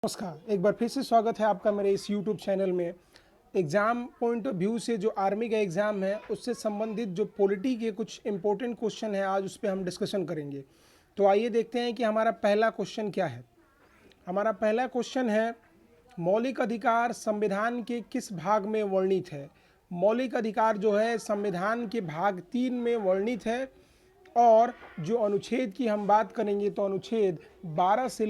नमस्कार, एक बार फिर से स्वागत है आपका मेरे इस YouTube चैनल में। एग्ज़ाम पॉइंट ऑफ व्यू से जो आर्मी का एग्ज़ाम है उससे संबंधित जो पॉलिटी के कुछ इम्पोर्टेंट क्वेश्चन है, आज उस पर हम डिस्कशन करेंगे। तो आइए देखते हैं कि हमारा पहला क्वेश्चन क्या है। हमारा पहला क्वेश्चन है, मौलिक अधिकार संविधान के किस भाग में वर्णित है। मौलिक अधिकार जो है संविधान के भाग 3 में वर्णित है, और जो अनुच्छेद की हम बात करेंगे तो अनुच्छेद 12 से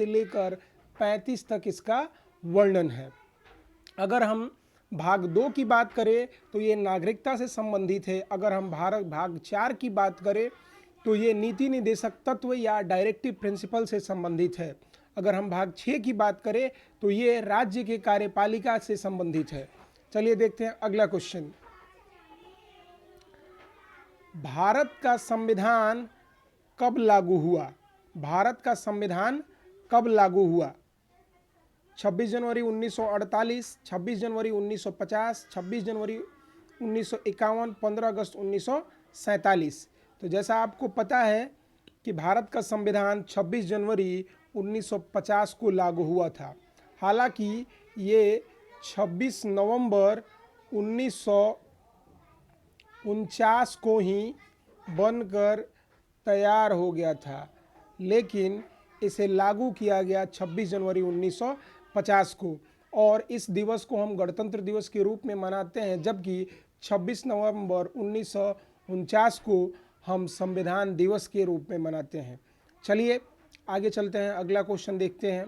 लेकर 35 तक इसका वर्णन है। अगर हम भाग 2 की बात करें तो ये नागरिकता से संबंधित है। अगर हम भाग 4 की बात करें तो ये नीति निर्देशक तत्व या डायरेक्टिव प्रिंसिपल से संबंधित है। अगर हम भाग 6 की बात करें तो ये राज्य के कार्यपालिका से संबंधित है। चलिए देखते हैं अगला क्वेश्चन। भारत का संविधान कब लागू हुआ। भारत का संविधान कब लागू हुआ। 26 जनवरी 1948, 26 जनवरी 1950, 26 जनवरी 1951, 15 अगस्त 1947। तो जैसा आपको पता है कि भारत का संविधान 26 जनवरी 1950 को लागू हुआ था। हालांकि ये 26 नवंबर 1949 को ही बनकर तैयार हो गया था, लेकिन इसे लागू किया गया 26 जनवरी 1950 को। और इस दिवस को हम गणतंत्र दिवस के रूप में मनाते हैं, जबकि 26 नवंबर 1949 को हम संविधान दिवस के रूप में मनाते हैं। चलिए आगे चलते हैं, अगला क्वेश्चन देखते हैं।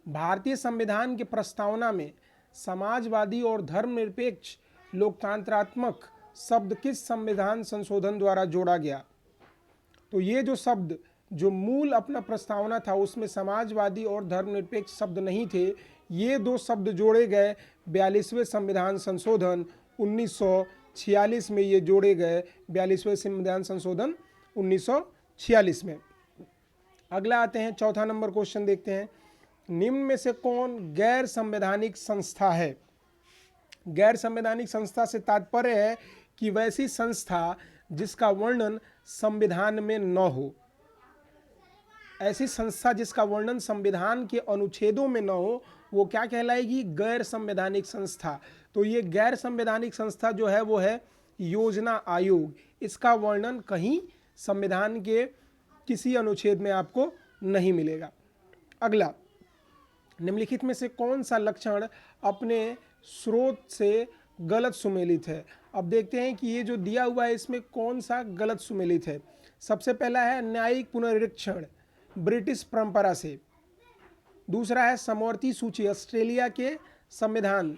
भारतीय संविधान के प्रस्तावना में समाजवादी और धर्मनिरपेक्ष लोकतंत्रात्मक शब्द किस संविधान संशोधन द्वारा जोड़ा गया। तो ये जो शब्द जो मूल अपना प्रस्तावना था उसमें समाजवादी और धर्मनिरपेक्ष शब्द नहीं थे, ये दो शब्द जोड़े गए 42वें संविधान संशोधन 1946 में। ये जोड़े गए 42वें संविधान संशोधन 1946 में। अगला आते हैं, चौथा नंबर क्वेश्चन देखते हैं। निम्न में से कौन गैर संवैधानिक संस्था है। गैर संवैधानिक संस्था से तात्पर्य है कि वैसी संस्था जिसका वर्णन संविधान में न हो। ऐसी संस्था जिसका वर्णन संविधान के अनुच्छेदों में न हो वो क्या कहलाएगी, गैर संवैधानिक संस्था। तो ये गैर संवैधानिक संस्था जो है वो है योजना आयोग। इसका वर्णन कहीं संविधान के किसी अनुच्छेद में आपको नहीं मिलेगा। अगला, निम्नलिखित में से कौन सा लक्षण अपने स्रोत से गलत सुमेलित है। अब देखते हैं कि ये जो दिया हुआ है इसमें कौन सा गलत सुमेलित है। सबसे पहला है न्यायिक पुनरीक्षण ब्रिटिश परंपरा से। दूसरा है समवर्ती सूची ऑस्ट्रेलिया के संविधान।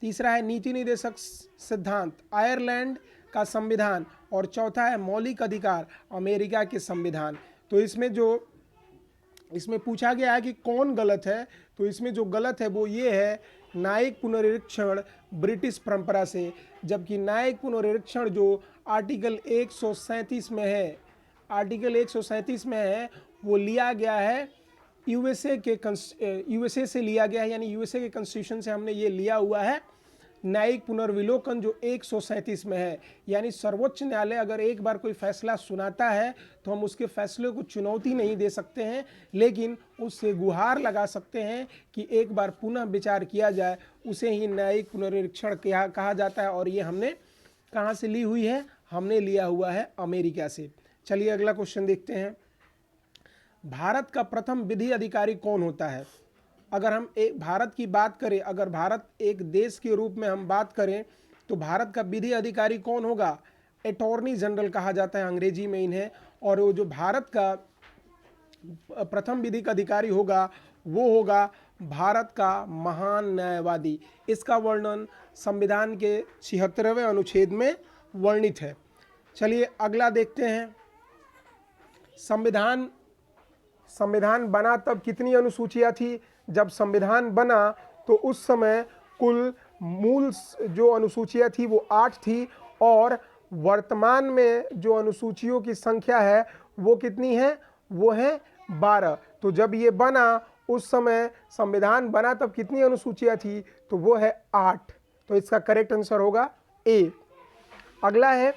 तीसरा है नीति निर्देशक सिद्धांत आयरलैंड का संविधान। और चौथा है मौलिक अधिकार अमेरिका के संविधान। तो इसमें पूछा गया है कि कौन गलत है, तो इसमें जो गलत है वो ये है न्यायिक पुनरीक्षण ब्रिटिश परंपरा से। जबकि न्यायिक पुनरीक्षण जो आर्टिकल 137 में है, आर्टिकल 137 में है, वो लिया गया है यूएसए से लिया गया है, यानी यूएसए के कॉन्स्टिट्यूशन से हमने ये लिया हुआ है न्यायिक पुनर्विलोकन जो 137 में है। यानी सर्वोच्च न्यायालय अगर एक बार कोई फैसला सुनाता है तो हम उसके फैसले को चुनौती नहीं दे सकते हैं, लेकिन उससे गुहार लगा सकते हैं कि एक बार पुनः विचार किया जाए। उसे ही न्यायिक पुनरीक्षण कहा जाता है। और ये हमने कहाँ से ली हुई है, हमने लिया हुआ है अमेरिका से। चलिए अगला क्वेश्चन देखते हैं। भारत का प्रथम विधि अधिकारी कौन होता है। अगर हम एक भारत की बात करें, अगर भारत एक देश के रूप में हम बात करें तो भारत का विधि अधिकारी कौन होगा, अटॉर्नी जनरल कहा जाता है अंग्रेजी में इन्हें। और वो जो भारत का प्रथम विधिक अधिकारी होगा वो होगा भारत का महान न्यायवादी। इसका वर्णन संविधान के 76वें अनुच्छेद में वर्णित है। चलिए अगला देखते हैं। संविधान बना तब कितनी अनुसूचियां थी। जब संविधान बना तो उस समय कुल मूल जो अनुसूचियां थी वो 8 थी, और वर्तमान में जो अनुसूचियों की संख्या है वो कितनी है, वो है 12। तो जब ये बना उस समय संविधान बना तब कितनी अनुसूचियां थी, तो वो है 8। तो इसका करेक्ट आंसर होगा ए। अगला है,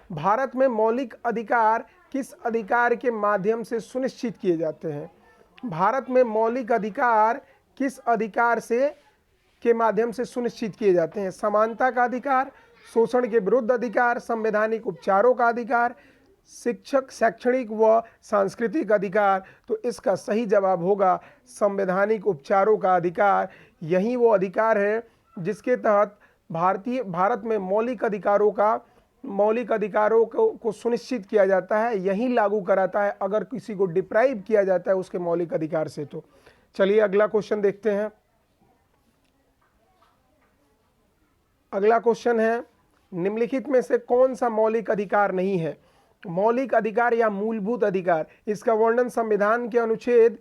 भारत में मौलिक अधिकार किस अधिकार के माध्यम से सुनिश्चित किए जाते हैं। भारत में मौलिक अधिकार किस अधिकार से के माध्यम से सुनिश्चित किए जाते हैं? समानता का अधिकार, शोषण के विरुद्ध अधिकार, संवैधानिक उपचारों का अधिकार, शिक्षक शैक्षणिक व सांस्कृतिक अधिकार। तो इसका सही जवाब होगा संवैधानिक उपचारों का अधिकार। यही वो अधिकार है जिसके तहत भारत में मौलिक अधिकारों को सुनिश्चित किया जाता है, यही लागू कराता है अगर किसी को डिप्राइव किया जाता है उसके मौलिक अधिकार से। तो चलिए अगला क्वेश्चन देखते हैं। अगला क्वेश्चन है, निम्नलिखित में से कौन सा मौलिक अधिकार नहीं है? मौलिक अधिकार या मूलभूत अधिकार, इसका वर्णन संविधान के अनुच्छेद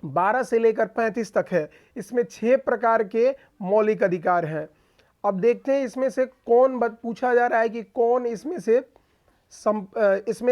12 से लेकर 35 तक है। इसमें 6 प्रकार के मौलिक अधिकार हैं। अब देखते हैं इसमें से कौन पूछा जा रहा है कि कौन इसमें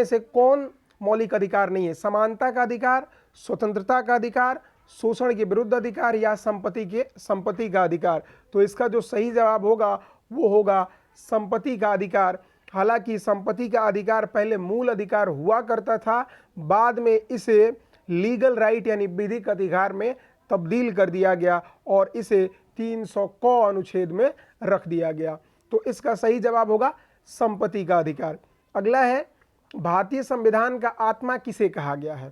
से कौन मौलिक अधिकार नहीं है? समानता का अधिकार, स्वतंत्रता का अधिकार, शोषण के विरुद्ध अधिकार या संपत्ति का अधिकार। तो इसका जो सही जवाब होगा वो होगा संपत्ति का अधिकार। हालांकि संपत्ति का अधिकार पहले मूल अधिकार हुआ करता था, बाद में इसे लीगल राइट यानी विधिक अधिकार में तब्दील कर दिया गया और इसे 300 क अनुच्छेद में रख दिया गया। तो इसका सही जवाब होगा संपत्ति का अधिकार। अगला है, भारतीय संविधान का आत्मा किसे कहा गया है?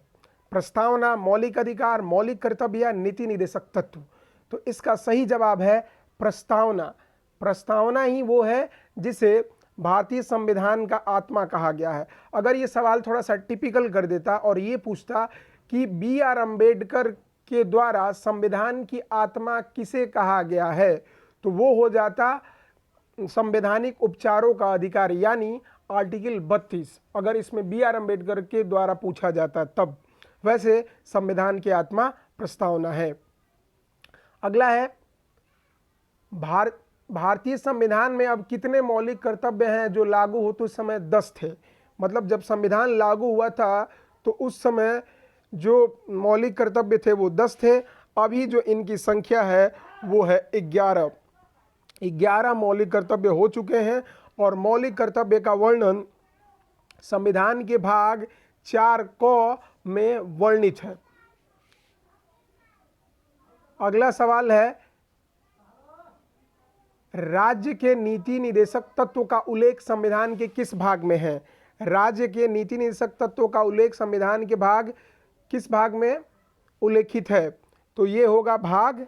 प्रस्तावना, मौलिक अधिकार, मौलिक कर्तव्य या नीति निर्देशक तत्व। तो इसका सही जवाब है प्रस्तावना। प्रस्तावना ही वो है जिसे भारतीय संविधान का आत्मा कहा गया है। अगर ये सवाल थोड़ा सा टिपिकल कर देता और ये पूछता कि BR अम्बेडकर के द्वारा संविधान की आत्मा किसे कहा गया है, तो वो हो जाता संवैधानिक उपचारों का अधिकार यानी आर्टिकल 32। अगर इसमें BR अम्बेडकर के द्वारा पूछा जाता तब। वैसे संविधान की आत्मा प्रस्तावना है। अगला है, भारतीय संविधान में अब कितने मौलिक कर्तव्य हैं जो लागू होते उस समय? 10 थे। मतलब जब संविधान लागू हुआ था तो उस समय जो मौलिक कर्तव्य थे वो 10 थे। अभी जो इनकी संख्या है वो है 11। 11 मौलिक कर्तव्य हो चुके हैं और मौलिक कर्तव्य का वर्णन संविधान के भाग 4 क में वर्णित है। अगला सवाल है, राज्य के नीति निर्देशक तत्व का उल्लेख संविधान के किस भाग में है? राज्य के नीति निर्देशक तत्वों का उल्लेख संविधान के किस भाग में उल्लेखित है? तो ये होगा भाग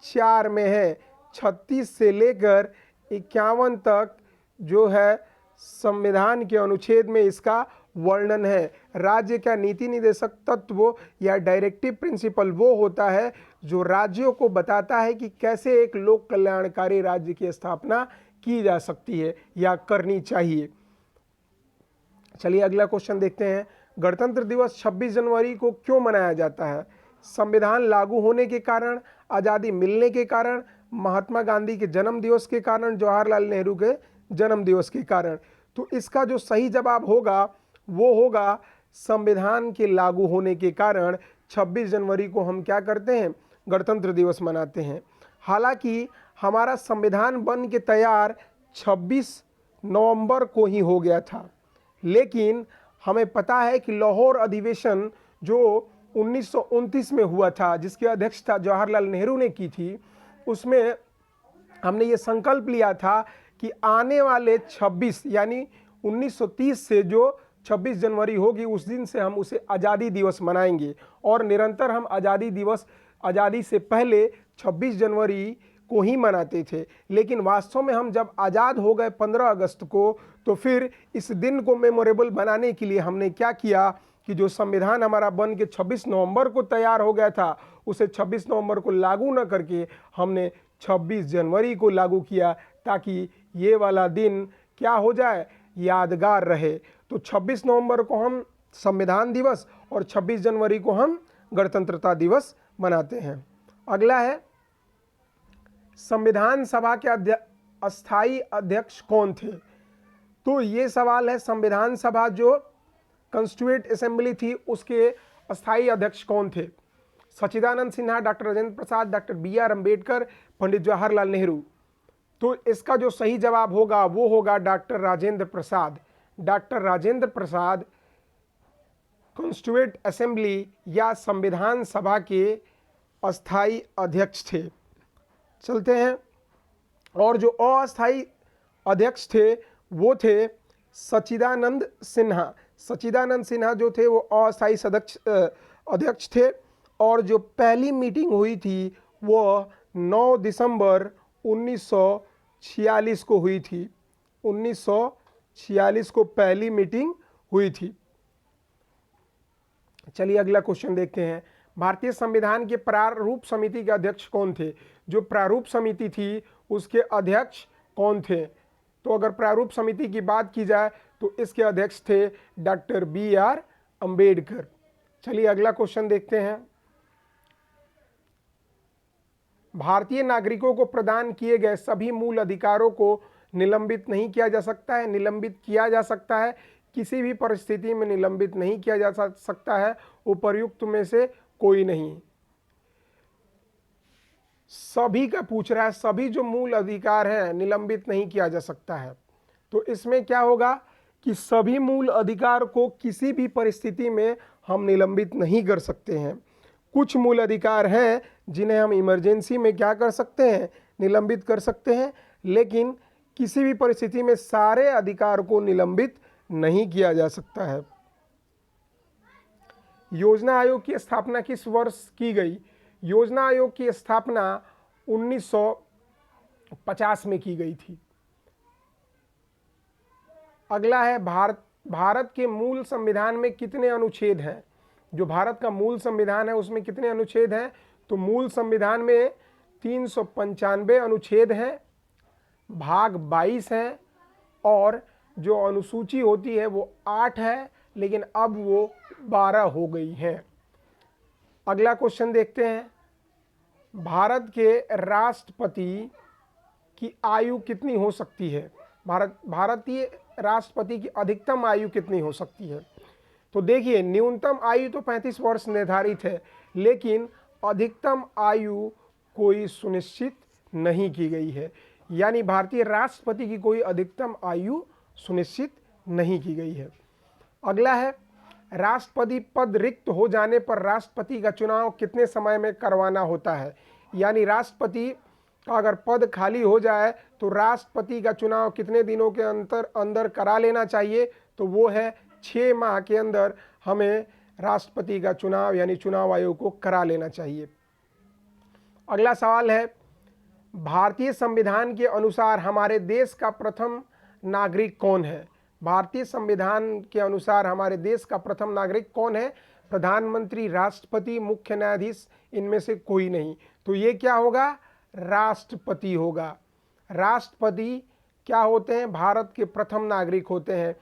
4 में है। 36 से लेकर 51 तक जो है संविधान के अनुच्छेद में इसका वर्णन है। राज्य का नीति निर्देशक तत्व या डायरेक्टिव प्रिंसिपल वो होता है जो राज्यों को बताता है कि कैसे एक लोक कल्याणकारी राज्य की स्थापना की जा सकती है या करनी चाहिए। चलिए अगला क्वेश्चन देखते हैं। गणतंत्र दिवस 26 जनवरी को क्यों मनाया जाता है? संविधान लागू होने के कारण, आज़ादी मिलने के कारण, महात्मा गांधी के जन्म दिवस के कारण, जवाहरलाल नेहरू के जन्म दिवस के कारण। तो इसका जो सही जवाब होगा वो होगा संविधान के लागू होने के कारण 26 जनवरी को हम क्या करते हैं? गणतंत्र दिवस मनाते हैं। हालांकि हमारा संविधान बन के तैयार 26 नवंबर को ही हो गया था, लेकिन हमें पता है कि लाहौर अधिवेशन जो 1929 में हुआ था, जिसकी अध्यक्षता जवाहरलाल नेहरू ने की थी, उसमें हमने ये संकल्प लिया था कि आने वाले 26 यानी 1930 से जो 26 जनवरी होगी उस दिन से हम उसे आज़ादी दिवस मनाएंगे और निरंतर हम आज़ादी से पहले 26 जनवरी को ही मनाते थे। लेकिन वास्तव में हम जब आज़ाद हो गए 15 अगस्त को, तो फिर इस दिन को मेमोरेबल बनाने के लिए हमने क्या किया कि जो संविधान हमारा बन के 26 नवंबर को तैयार हो गया था उसे 26 नवंबर को लागू न करके हमने 26 जनवरी को लागू किया, ताकि ये वाला दिन क्या हो जाए, यादगार रहे। तो 26 नवंबर को हम संविधान दिवस और 26 जनवरी को हम गणतंत्रता दिवस मनाते हैं। अगला है, संविधान सभा के अस्थाई अध्यक्ष कौन थे? तो ये सवाल है, संविधान सभा जो कॉन्स्टिट्यूएंट असेंबली थी उसके अस्थाई अध्यक्ष कौन थे? सच्चिदानंद Sinha, doctor Rajendra Prasad, doctor BR Ambedkar, Pandit Jawaharlal Nehru. तो इसका जो सही जवाब होगा वो होगा doctor Rajendra Prasad. Doctor Rajendra Prasad constituent assembly या संविधान सभा के अस्थाई अध्यक्ष थे। चलते हैं, और जो अस्थाई अध्यक्ष थे वो थे सच्चिदानंद सिन्हा। सच्चिदानंद सिन्हा जो थे वो अस्थाई अध्यक्ष थे, और जो पहली मीटिंग हुई थी वो 9 दिसंबर 1946 को हुई थी। 1946 को पहली मीटिंग हुई थी। चलिए अगला क्वेश्चन देखते हैं। भारतीय संविधान के प्रारूप समिति के अध्यक्ष कौन थे? जो प्रारूप समिति थी उसके अध्यक्ष कौन थे? तो अगर प्रारूप समिति की बात की जाए तो इसके अध्यक्ष थे डॉक्टर BR अंबेडकर। चलिए अगला क्वेश्चन देखते हैं। भारतीय नागरिकों को प्रदान किए गए सभी मूल अधिकारों को निलंबित नहीं किया जा सकता है। निलंबित किया जा सकता है, किसी भी परिस्थिति में निलंबित नहीं किया जा सकता है। उपर्युक्त में से कोई नहीं। सभी का पूछ रहा है, सभी जो मूल अधिकार हैं निलंबित नहीं किया जा सकता है। तो इसमें क्या होगा कि सभी मूल अधिकार को किसी भी परिस्थिति में हम निलंबित नहीं कर सकते हैं। कुछ मूल अधिकार हैं जिन्हें हम इमरजेंसी में क्या कर सकते हैं, निलंबित कर सकते हैं, लेकिन किसी भी परिस्थिति में सारे अधिकार को निलंबित नहीं किया जा सकता है। योजना आयोग की स्थापना किस वर्ष की गई? योजना आयोग की स्थापना 1950 में की गई थी। अगला है भारत के मूल संविधान में कितने अनुच्छेद हैं? जो भारत का मूल संविधान है उसमें कितने अनुच्छेद हैं? तो मूल संविधान में 395 अनुच्छेद हैं, भाग 22 हैं, और जो अनुसूची होती है वो 8 है, लेकिन अब वो 12 हो गई है। अगला क्वेश्चन देखते हैं। भारत के राष्ट्रपति की आयु कितनी हो सकती है? भारतीय राष्ट्रपति की अधिकतम आयु कितनी हो सकती है? तो देखिए, न्यूनतम आयु तो 35 वर्ष निर्धारित है, लेकिन अधिकतम आयु कोई सुनिश्चित नहीं की गई है। यानी भारतीय राष्ट्रपति की कोई अधिकतम आयु सुनिश्चित नहीं की गई है। अगला है, राष्ट्रपति पद रिक्त हो जाने पर राष्ट्रपति का चुनाव कितने समय में करवाना होता है? यानी राष्ट्रपति का अगर पद खाली हो जाए तो राष्ट्रपति का चुनाव कितने दिनों के अंदर करा लेना चाहिए? तो वो है 6 माह के अंदर हमें राष्ट्रपति का चुनाव यानी चुनाव आयोग को करा लेना चाहिए। अगला सवाल है, भारतीय संविधान के अनुसार हमारे देश का प्रथम नागरिक कौन है? भारतीय संविधान के अनुसार हमारे देश का प्रथम नागरिक कौन है? प्रधानमंत्री, राष्ट्रपति, मुख्य न्यायाधीश, इनमें से कोई नहीं। तो ये क्या होगा? राष्ट्रपति होगा। राष्ट्रपति क्या होते हैं? भारत के प्रथम नागरिक होते हैं।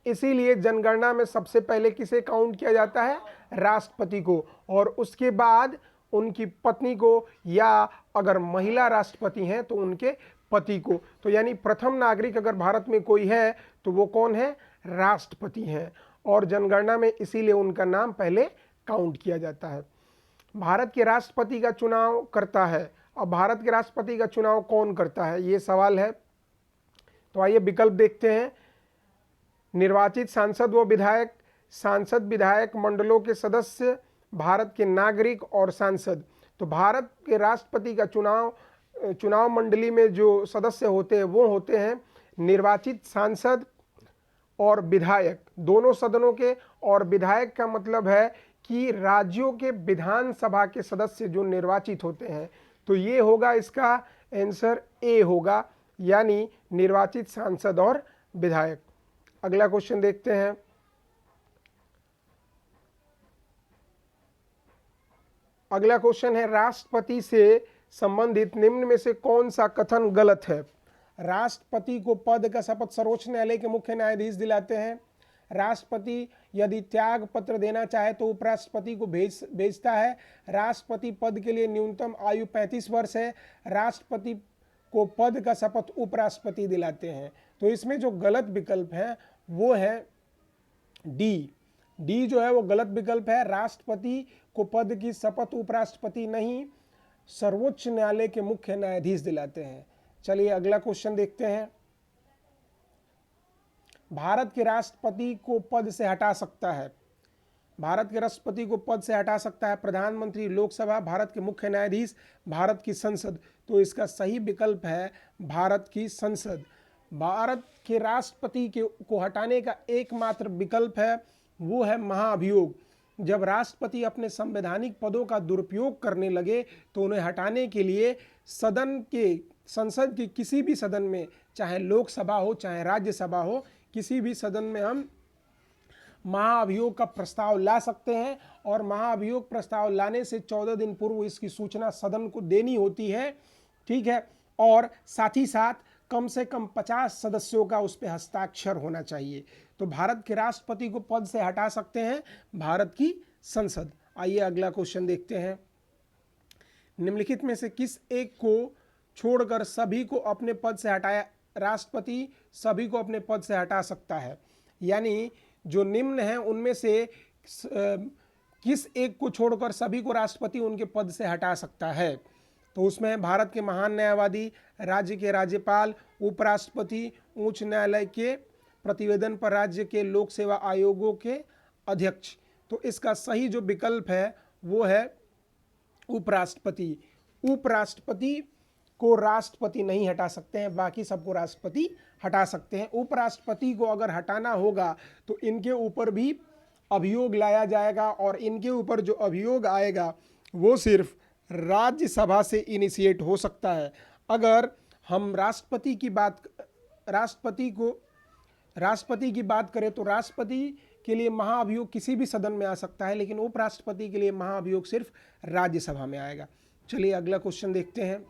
इसीलिए जनगणना में सबसे पहले किसे काउंट किया जाता है? राष्ट्रपति को, और उसके बाद उनकी पत्नी को, या अगर महिला राष्ट्रपति हैं तो उनके पति को। तो यानी प्रथम नागरिक अगर भारत में कोई है तो वो कौन है? राष्ट्रपति हैं, और जनगणना में इसीलिए उनका नाम पहले काउंट किया जाता है। भारत के राष्ट्रपति का चुनाव करता है। अब भारत के राष्ट्रपति का चुनाव कौन करता है, ये सवाल है। तो आइए विकल्प देखते हैं। निर्वाचित सांसद व विधायक, सांसद विधायक मंडलों के सदस्य, भारत के नागरिक और सांसद। तो भारत के राष्ट्रपति का चुनाव मंडली में जो सदस्य होते हैं वो होते हैं निर्वाचित सांसद और विधायक, दोनों सदनों के। और विधायक का मतलब है कि राज्यों के विधानसभा के सदस्य जो निर्वाचित होते हैं। तो ये होगा, इसका आंसर ए होगा, यानी निर्वाचित सांसद और विधायक। अगला क्वेश्चन देखते हैं। अगला क्वेश्चन है, राष्ट्रपति से संबंधित निम्न में से कौन सा कथन गलत है? राष्ट्रपति को पद का शपथ सर्वोच्च न्यायालय के मुख्य न्यायाधीश दिलाते हैं। राष्ट्रपति यदि त्याग पत्र देना चाहे तो उपराष्ट्रपति को भेजता है। राष्ट्रपति पद के लिए न्यूनतम आयु 35 वर्ष है। राष्ट्रपति को पद का शपथ उपराष्ट्रपति दिलाते हैं। तो इसमें जो गलत विकल्प है वो है डी। डी जो है वो गलत विकल्प है। राष्ट्रपति को पद की शपथ उपराष्ट्रपति नहीं, सर्वोच्च न्यायालय के मुख्य न्यायाधीश दिलाते हैं। चलिए अगला क्वेश्चन देखते हैं। भारत के राष्ट्रपति को पद से हटा सकता है। भारत के राष्ट्रपति को पद से हटा सकता है प्रधानमंत्री, लोकसभा, भारत के मुख्य न्यायाधीश, भारत की संसद। तो इसका सही विकल्प है भारत की संसद। भारत के राष्ट्रपति को हटाने का एकमात्र विकल्प है, वो है महाभियोग। जब राष्ट्रपति अपने संवैधानिक पदों का दुरुपयोग करने लगे तो उन्हें हटाने के लिए संसद के किसी भी सदन में, चाहे लोकसभा हो चाहे राज्यसभा हो, किसी भी सदन में हम महाअभियोग का प्रस्ताव ला सकते हैं। और महाअभियोग प्रस्ताव लाने से 14 दिन पूर्व इसकी सूचना सदन को देनी होती है, ठीक है। और साथ ही साथ कम से कम 50 सदस्यों का उस पर हस्ताक्षर होना चाहिए। तो भारत के राष्ट्रपति को पद से हटा सकते हैं भारत की संसद। आइए अगला क्वेश्चन देखते हैं। निम्नलिखित में से किस एक को छोड़कर सभी को अपने पद से हटाया, राष्ट्रपति सभी को अपने पद से हटा सकता है, यानी जो निम्न हैं उनमें से किस एक को छोड़कर सभी को राष्ट्रपति उनके पद से हटा सकता है। तो उसमें भारत के महान न्यायवादी, राज्य के राज्यपाल, उपराष्ट्रपति, उच्च न्यायालय के प्रतिवेदन पर राज्य के लोक सेवा आयोगों के अध्यक्ष। तो इसका सही जो विकल्प है वो है उपराष्ट्रपति। उपराष्ट्रपति को राष्ट्रपति नहीं हटा सकते हैं, बाकी सबको राष्ट्रपति हटा सकते हैं। उपराष्ट्रपति को अगर हटाना होगा तो इनके ऊपर भी अभियोग लाया जाएगा, और इनके ऊपर जो अभियोग आएगा वो सिर्फ राज्यसभा से इनिशिएट हो सकता है। अगर हम राष्ट्रपति की बात करें तो राष्ट्रपति के लिए महाअभियोग किसी भी सदन में आ सकता है, लेकिन उपराष्ट्रपति के लिए महाअभियोग सिर्फ राज्यसभा में आएगा। चलिए अगला क्वेश्चन देखते हैं।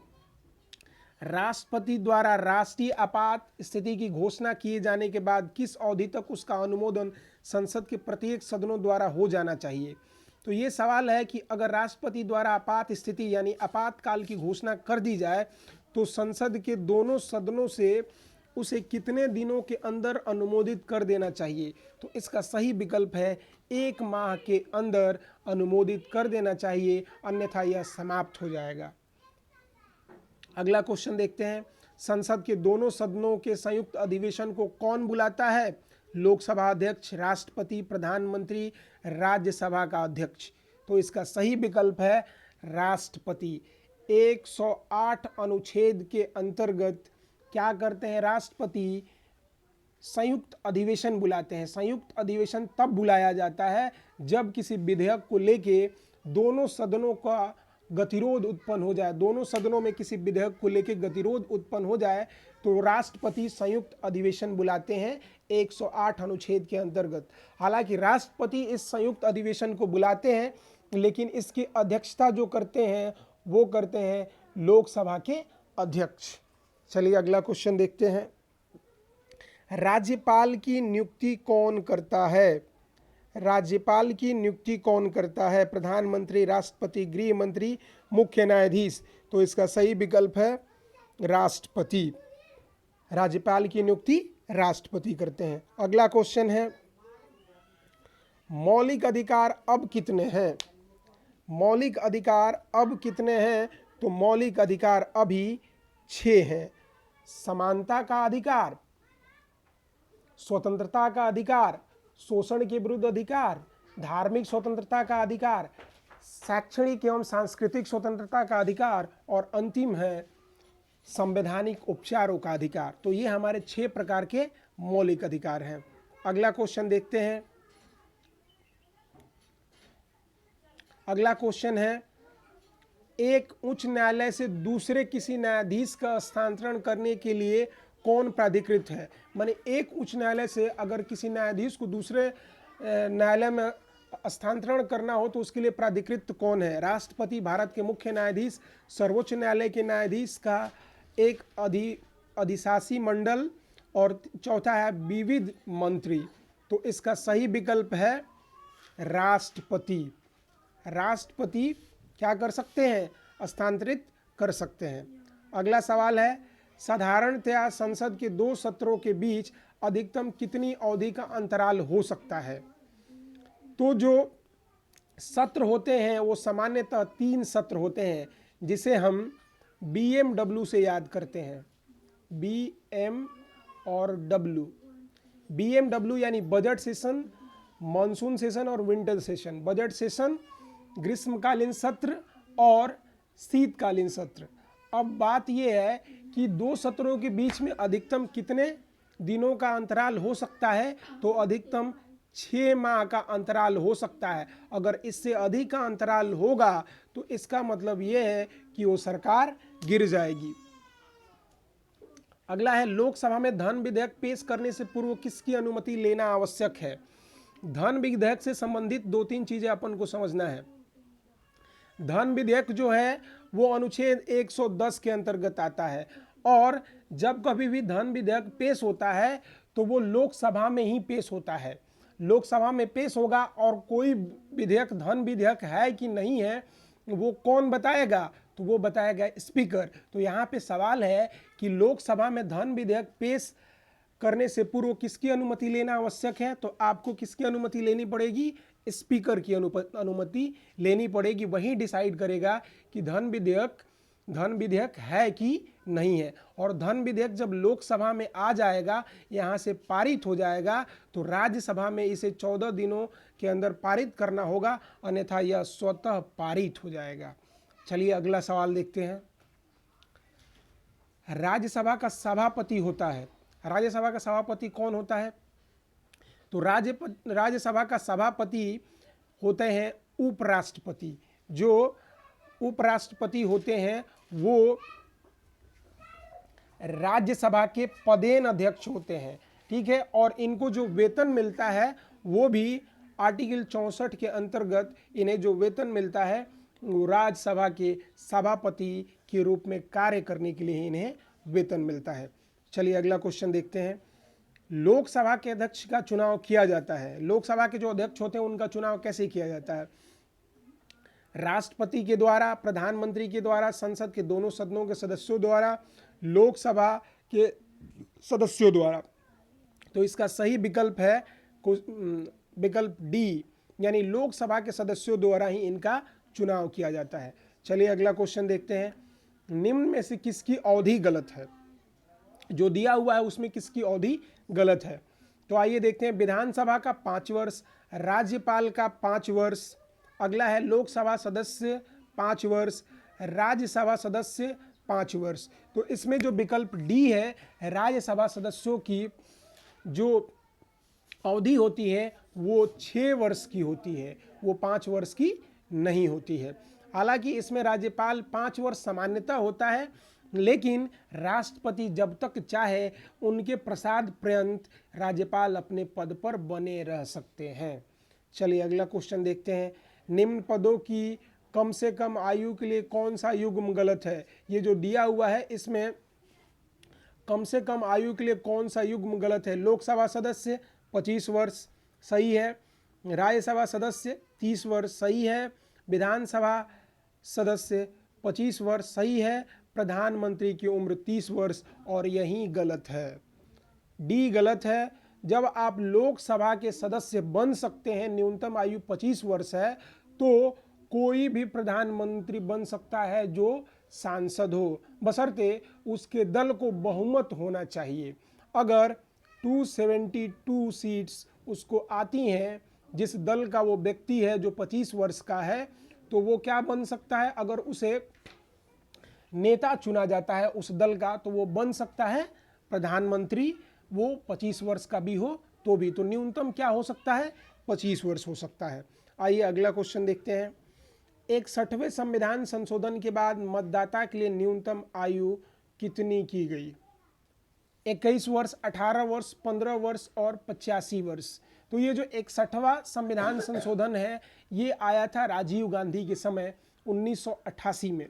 राष्ट्रपति द्वारा राष्ट्रीय आपात स्थिति की घोषणा किए जाने के बाद किस अवधि तक उसका अनुमोदन संसद के प्रत्येक सदनों द्वारा हो जाना चाहिए। तो ये सवाल है कि अगर राष्ट्रपति द्वारा आपात स्थिति यानी आपातकाल की घोषणा कर दी जाए तो संसद के दोनों सदनों से उसे कितने दिनों के अंदर अनुमोदित कर देना चाहिए। तो इसका सही विकल्प है 1 माह के अंदर अनुमोदित कर देना चाहिए, अन्यथा यह समाप्त हो जाएगा। अगला क्वेश्चन देखते हैं। संसद के दोनों सदनों के संयुक्त अधिवेशन को कौन बुलाता है? लोकसभा अध्यक्ष, राष्ट्रपति, प्रधानमंत्री, राज्यसभा का अध्यक्ष। तो इसका सही विकल्प है राष्ट्रपति। 108 अनुच्छेद के अंतर्गत क्या करते हैं राष्ट्रपति? संयुक्त अधिवेशन बुलाते हैं। संयुक्त अधिवेशन तब बुलाया जाता है जब किसी विधेयक को लेके दोनों सदनों का गतिरोध उत्पन्न हो जाए, दोनों सदनों में किसी विधेयक को लेके गतिरोध उत्पन्न हो जाए तो राष्ट्रपति संयुक्त अधिवेशन बुलाते हैं 108 अनुच्छेद के अंतर्गत। हालांकि राष्ट्रपति इस संयुक्त अधिवेशन को बुलाते हैं, लेकिन इसकी अध्यक्षता जो करते हैं वो करते हैं लोकसभा के अध्यक्ष। चलिए अगला क्वेश्चन देखते हैं। राज्यपाल की नियुक्ति कौन करता है? राज्यपाल की नियुक्ति कौन करता है? प्रधानमंत्री, राष्ट्रपति, गृह मंत्री, मुख्य न्यायाधीश। तो इसका सही विकल्प है राष्ट्रपति। राज्यपाल की नियुक्ति राष्ट्रपति करते हैं। अगला क्वेश्चन है, मौलिक अधिकार अब कितने हैं? मौलिक अधिकार अब कितने हैं? तो मौलिक अधिकार अभी 6 हैं। समानता का अधिकार, स्वतंत्रता का अधिकार, शोषण के विरुद्ध अधिकार, धार्मिक स्वतंत्रता का अधिकार, शैक्षणिक एवं सांस्कृतिक स्वतंत्रता का अधिकार, और अंतिम है संवैधानिक उपचारों का अधिकार। तो ये हमारे 6 प्रकार के मौलिक अधिकार हैं। अगला क्वेश्चन देखते हैं। अगला क्वेश्चन है, एक उच्च न्यायालय से दूसरे किसी न्यायाधीश का स्थानांतरण करने के लिए कौन प्राधिकृत है? माने एक उच्च न्यायालय से अगर किसी न्यायाधीश को दूसरे न्यायालय में स्थानांतरण करना हो तो उसके लिए प्राधिकृत कौन है? राष्ट्रपति, भारत के मुख्य न्यायाधीश, सर्वोच्च न्यायालय के न्यायाधीश का एक अधिशासी मंडल, और चौथा है विविध मंत्री। तो इसका सही विकल्प है राष्ट्रपति। राष्ट्रपति क्या कर सकते हैं? स्थानांतरित कर सकते हैं। अगला सवाल है, साधारणतया संसद के 2 सत्रों के बीच अधिकतम कितनी अवधि का अंतराल हो सकता है? तो जो सत्र होते हैं वो सामान्यतः 3 सत्र होते हैं, जिसे हम BMW से याद करते हैं। BM और W। BMW यानी बजट सेशन, मानसून सेशन और विंटर सेशन, बजट सेशन, ग्रीष्मकालीन सत्र और शीतकालीन सत्र। अब बात यह है कि दो सत्रों के बीच में अधिकतम कितने दिनों का अंतराल हो सकता है, तो अधिकतम 6 माह का अंतराल हो सकता है। अगर इससे अधिक का अंतराल होगा तो इसका मतलब यह है कि वो सरकार गिर जाएगी। अगला है, लोकसभा में धन विधेयक पेश करने से पूर्व किसकी अनुमति लेना आवश्यक है। धन विधेयक से संबंधित 2-3 चीजें अपन को समझना है। धन विधेयक जो है वो अनुच्छेद 110 के अंतर्गत आता है, और जब कभी भी धन विधेयक पेश होता है तो वो लोकसभा में ही पेश होता है। लोकसभा में पेश होगा, और कोई विधेयक धन विधेयक है कि नहीं है वो कौन बताएगा, तो वो बताएगा स्पीकर। तो यहाँ पे सवाल है कि लोकसभा में धन विधेयक पेश करने से पूर्व किसकी अनुमति लेना आवश्यक है, तो आपको किसकी अनुमति लेनी पड़ेगी, स्पीकर की अनुमति लेनी पड़ेगी। वही डिसाइड करेगा कि धन विधेयक है कि नहीं है। और धन विधेयक जब लोकसभा में आ जाएगा, यहाँ से पारित हो जाएगा, तो राज्यसभा में इसे 14 दिनों के अंदर पारित करना होगा, अन्यथा यह स्वतः पारित हो जाएगा। चलिए अगला सवाल देखते हैं। राज्यसभा का सभापति होता है, राज्यसभा का सभापति कौन होता है, तो राज्यसभा का सभापति होते हैं उपराष्ट्रपति। जो उपराष्ट्रपति होते हैं वो राज्यसभा के पदेन अध्यक्ष होते हैं, ठीक है। और इनको जो वेतन मिलता है वो भी आर्टिकल 64 के अंतर्गत इन्हें जो वेतन मिलता है वो राज्यसभा के सभापति के रूप में कार्य करने के लिए इन्हें वेतन मिलता है। चलिए अगला क्वेश्चन देखते हैं। लोकसभा के अध्यक्ष का चुनाव किया जाता है, लोकसभा के जो अध्यक्ष होते हैं उनका चुनाव कैसे किया जाता है, राष्ट्रपति के द्वारा, प्रधानमंत्री के द्वारा, संसद के दोनों सदनों के सदस्यों द्वारा, लोकसभा के सदस्यों द्वारा। तो इसका सही विकल्प है विकल्प डी, यानी लोकसभा के सदस्यों द्वारा ही इनका चुनाव किया जाता है। चलिए अगला क्वेश्चन देखते हैं। निम्न में से किसकी अवधि गलत है, जो दिया हुआ है उसमें किसकी अवधि गलत है। तो आइए देखते हैं। विधानसभा का 5 वर्ष, राज्यपाल का 5 वर्ष, अगला है लोकसभा सदस्य 5 वर्ष, राज्यसभा सदस्य 5 वर्ष। तो इसमें जो विकल्प डी है, राज्यसभा सदस्यों की जो अवधि होती है वो 6 वर्ष की होती है, वो 5 वर्ष की नहीं होती है। हालांकि इसमें राज्यपाल 5 वर्ष सामान्यतः होता है, लेकिन राष्ट्रपति जब तक चाहे उनके प्रसाद पर्यंत राज्यपाल अपने पद पर बने रह सकते हैं। चलिए अगला क्वेश्चन देखते हैं। निम्न पदों की कम से कम आयु के लिए कौन सा युग्म गलत है। ये जो दिया हुआ है इसमें कम से कम आयु के लिए कौन सा युग्म गलत है। लोकसभा सदस्य 25 वर्ष सही है, राज्यसभा सदस्य 30 वर्ष सही है, विधानसभा सदस्य 25 वर्ष सही है, प्रधानमंत्री की उम्र 30 वर्ष, और यही गलत है, डी गलत है। जब आप लोकसभा के सदस्य बन सकते हैं, न्यूनतम आयु 25 वर्ष है, तो कोई भी प्रधानमंत्री बन सकता है जो सांसद हो, बशर्ते उसके दल को बहुमत होना चाहिए। अगर 272 सीट्स उसको आती हैं, जिस दल का वो व्यक्ति है जो 25 वर्ष का है, तो वो क्या बन सकता है, अगर उसे नेता चुना जाता है उस दल का, तो वो बन सकता है प्रधानमंत्री, वो 25 वर्ष का भी हो तो भी। तो न्यूनतम क्या हो सकता है, 25 वर्ष हो सकता है। आइए अगला क्वेश्चन देखते हैं। 61वें संविधान संशोधन के बाद मतदाता के लिए न्यूनतम आयु कितनी की गई। 21 वर्ष, 18 वर्ष, 15 वर्ष और 85 वर्ष। तो ये जो 61वां संविधान संशोधन है ये आया था राजीव गांधी के समय 1988 में,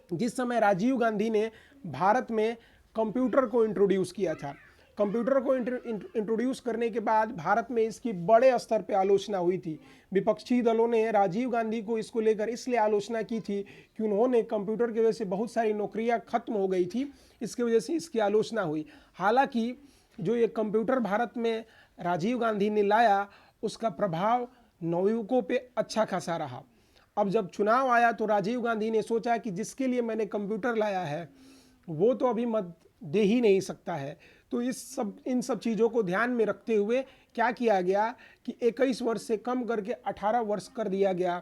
जिस समय राजीव गांधी ने भारत में कंप्यूटर को इंट्रोड्यूस किया था। कंप्यूटर को इंट्रोड्यूस करने के बाद भारत में इसकी बड़े स्तर पे आलोचना हुई थी। विपक्षी दलों ने राजीव गांधी को इसको लेकर इसलिए आलोचना की थी कि उन्होंने कंप्यूटर की वजह से बहुत सारी नौकरियां खत्म हो गई थी, इसकी वजह से इसकी आलोचना हुई। हालांकि जो ये कंप्यूटर भारत में राजीव गांधी ने लाया उसका प्रभाव नवयुवकों पे अच्छा खासा रहा। अब जब चुनाव आया तो राजीव गांधी ने सोचा कि जिसके लिए मैंने कंप्यूटर लाया है वो तो अभी मत दे ही नहीं सकता है, तो तो इन सब चीज़ों को ध्यान में रखते हुए क्या किया गया कि 21 वर्ष से कम करके 18 वर्ष कर दिया गया।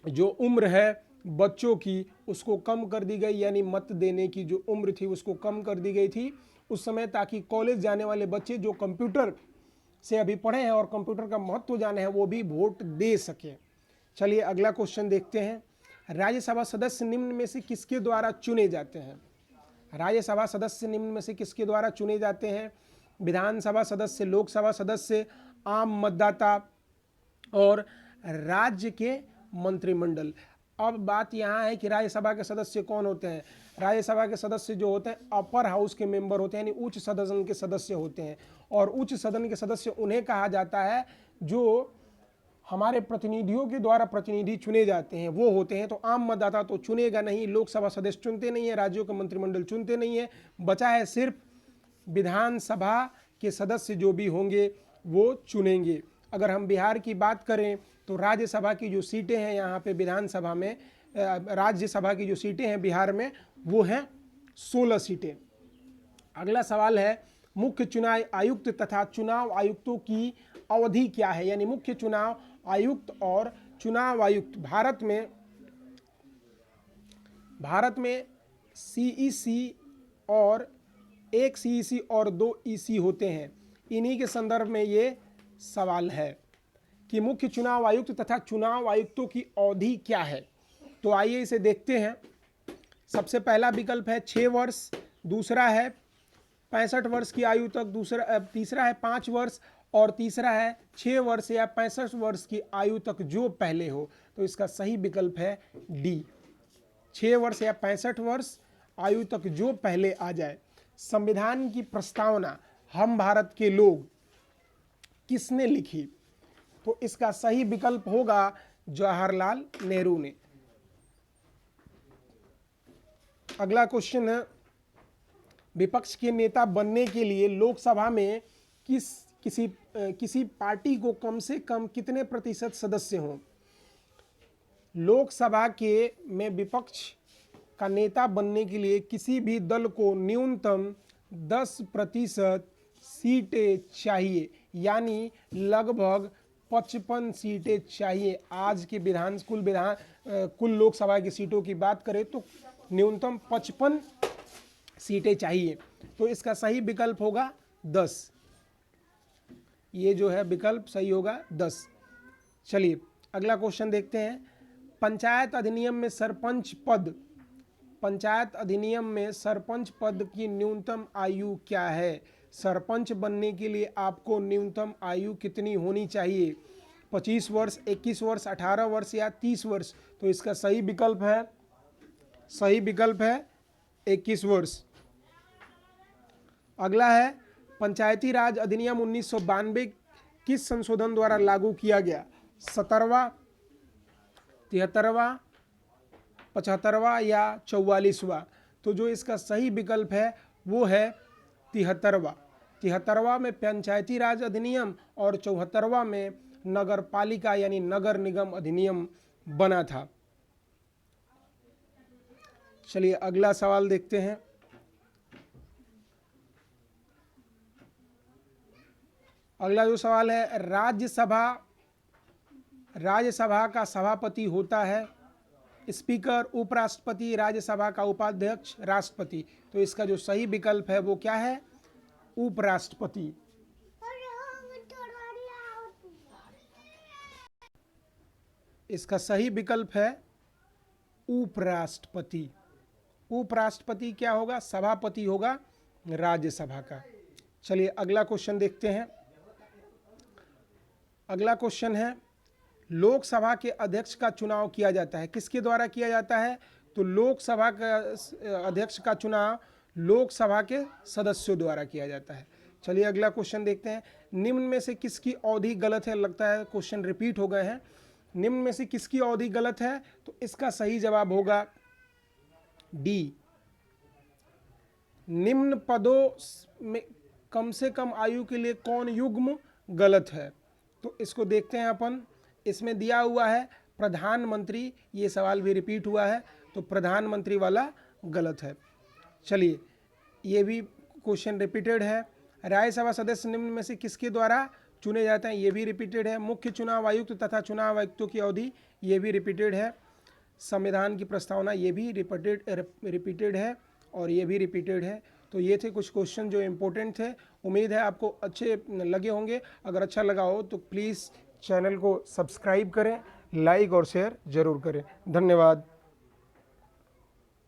जो उम्र है बच्चों की उसको कम कर दी गई, यानी मत देने की जो उम्र थी उसको कम कर दी गई थी उस समय, ताकि कॉलेज जाने वाले बच्चे जो कंप्यूटर से अभी पढ़े हैं और कंप्यूटर का महत्व जाने हैं वो भी वोट दे सके। चलिए अगला क्वेश्चन देखते हैं। राज्यसभा सदस्य निम्न में से किसके द्वारा चुने जाते हैं? राज्यसभा सदस्य निम्न में से किसके द्वारा चुने जाते हैं? विधानसभा सदस्य, लोकसभा सदस्य, आम मतदाता और राज्य के मंत्रिमंडल। अब बात यहाँ है कि राज्यसभा के सदस्य कौन होते हैं? राज्यसभा के सदस्य जो होते हैं अपर हाउस के मेंबर होते हैं, यानी उच्च सदन के सदस्य होते हैं। और उच्च सदन के सदस्य उन्हें कहा जाता है जो हमारे प्रतिनिधियों के द्वारा प्रतिनिधि चुने जाते हैं वो होते हैं। तो आम मतदाता तो चुनेगा नहीं, लोकसभा सदस्य चुनते नहीं है, राज्यों के मंत्रिमंडल चुनते नहीं है, बचा है सिर्फ विधानसभा के सदस्य जो भी होंगे वो चुनेंगे। अगर हम बिहार की बात करें तो राज्यसभा की जो सीटें हैं यहाँ पे विधानसभा में, राज्यसभा की जो सीटें हैं बिहार में वो हैं 16 सीटें। अगला सवाल है मुख्य चुनाव आयुक्त तथा चुनाव आयुक्तों की अवधि क्या है? यानी मुख्य चुनाव आयुक्त और चुनाव आयुक्त भारत में सीईसी और एक सीईसी और 2 ईसी होते हैं। इन्हीं के संदर्भ में ये सवाल है कि मुख्य चुनाव आयुक्त तथा चुनाव आयुक्तों की अवधि क्या है। तो आइए इसे देखते हैं। सबसे पहला विकल्प है 6 वर्ष, दूसरा है 65 वर्ष की आयु तक, तीसरा है 5 वर्ष और तीसरा है 6 वर्ष या 65 वर्ष की आयु तक जो पहले हो। तो इसका सही विकल्प है डी, 6 वर्ष या 65 वर्ष आयु तक जो पहले आ जाए। संविधान की प्रस्तावना हम भारत के लोग किसने लिखी? तो इसका सही विकल्प होगा जवाहरलाल नेहरू ने। अगला क्वेश्चन है विपक्ष के नेता बनने के लिए लोकसभा में किसी पार्टी को कम से कम कितने प्रतिशत सदस्य हों? लोकसभा के में विपक्ष का नेता बनने के लिए किसी भी दल को न्यूनतम 10% सीटें चाहिए, यानी लगभग 55 सीटें चाहिए। आज के कुल लोकसभा की सीटों की बात करें तो न्यूनतम 55 सीटें चाहिए। तो इसका सही विकल्प होगा 10। ये जो है विकल्प सही होगा 10। चलिए अगला क्वेश्चन देखते हैं। पंचायत अधिनियम में सरपंच पद की न्यूनतम आयु क्या है? सरपंच बनने के लिए आपको न्यूनतम आयु कितनी होनी चाहिए? 25 वर्ष, 21 वर्ष, 18 वर्ष या 30 वर्ष? तो इसका सही विकल्प है 21 वर्ष। अगला है पंचायती राज अधिनियम 1992 किस संशोधन द्वारा लागू किया गया? 17वां, 73वां, 75वां या 44वां? तो जो इसका सही विकल्प है वो है 73वां। 73वां में पंचायती राज अधिनियम और 74वां में नगर पालिका यानी नगर निगम अधिनियम बना था। चलिए अगला सवाल देखते हैं। अगला जो सवाल है राज्यसभा का सभापति होता है स्पीकर, उपराष्ट्रपति, राज्यसभा का उपाध्यक्ष, राष्ट्रपति। तो इसका जो सही विकल्प है वो क्या है? उपराष्ट्रपति। इसका सही विकल्प है उपराष्ट्रपति। उपराष्ट्रपति क्या होगा? सभापति होगा राज्यसभा का। चलिए अगला क्वेश्चन देखते हैं। अगला क्वेश्चन है लोकसभा के अध्यक्ष का चुनाव किया जाता है, किसके द्वारा किया जाता है? तो लोकसभा का अध्यक्ष का चुनाव लोकसभा के सदस्यों द्वारा किया जाता है। चलिए अगला क्वेश्चन देखते हैं। निम्न में से किसकी अवधि गलत है? लगता है क्वेश्चन रिपीट हो गए हैं। निम्न में से किसकी अवधि गलत है? तो इसका सही जवाब होगा डी, निम्न पदों में कम से कम आयु के लिए कौन युग्म गलत है? तो इसको देखते हैं अपन। इसमें दिया हुआ है प्रधानमंत्री, ये सवाल भी रिपीट हुआ है तो प्रधानमंत्री वाला गलत है। चलिए ये भी क्वेश्चन रिपीटेड है। राज्यसभा सदस्य निम्न में से किसके द्वारा चुने जाते हैं, ये भी रिपीटेड है। मुख्य चुनाव आयुक्त तथा चुनाव आयुक्तों की अवधि, ये भी रिपीटेड है। संविधान की प्रस्तावना, ये भी रिपीटेड है और ये भी रिपीटेड है। तो ये थे कुछ क्वेश्चन जो इम्पोर्टेंट थे। उम्मीद है आपको अच्छे लगे होंगे। अगर अच्छा लगा हो तो प्लीज़ चैनल को सब्सक्राइब करें, लाइक और शेयर जरूर करें। धन्यवाद।